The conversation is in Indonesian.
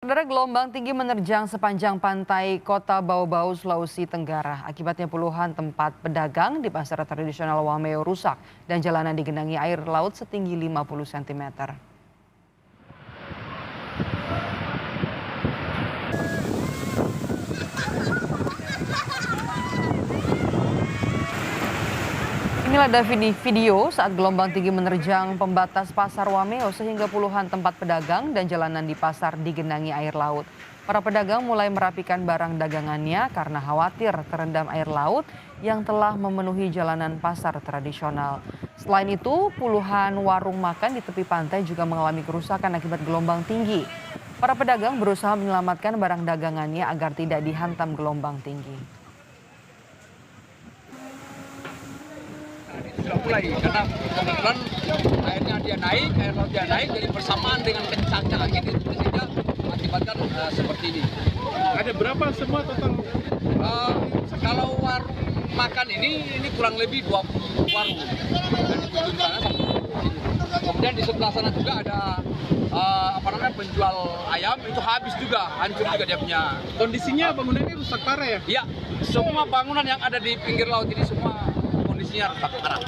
Saudara, gelombang tinggi menerjang sepanjang pantai Kota Bau-Bau, Sulawesi Tenggara. Akibatnya puluhan tempat pedagang di pasar tradisional Wameo rusak dan jalanan digenangi air laut setinggi 50 cm. Inilah ada video saat gelombang tinggi menerjang pembatas pasar Wameo sehingga puluhan tempat pedagang dan jalanan di pasar digenangi air laut. Para pedagang mulai merapikan barang dagangannya karena khawatir terendam air laut yang telah memenuhi jalanan pasar tradisional. Selain itu, puluhan warung makan di tepi pantai juga mengalami kerusakan akibat gelombang tinggi. Para pedagang berusaha menyelamatkan barang dagangannya agar tidak dihantam gelombang tinggi. Sudah mulai karena kebetulan airnya dia naik, air laut dia naik, jadi bersamaan dengan kencangnya angin itu sehingga mengakibatkan seperti ini. Ada berapa semua total? Kalau warung makan ini kurang lebih 20 warung dan di ujung sana sampai sini. Kemudian di sebelah sana juga ada penjual ayam, itu habis juga, hancur juga dia punya. Kondisinya bangunannya rusak parah ya? Iya, semua bangunan yang ada di pinggir laut ini semua kondisinya rusak parah.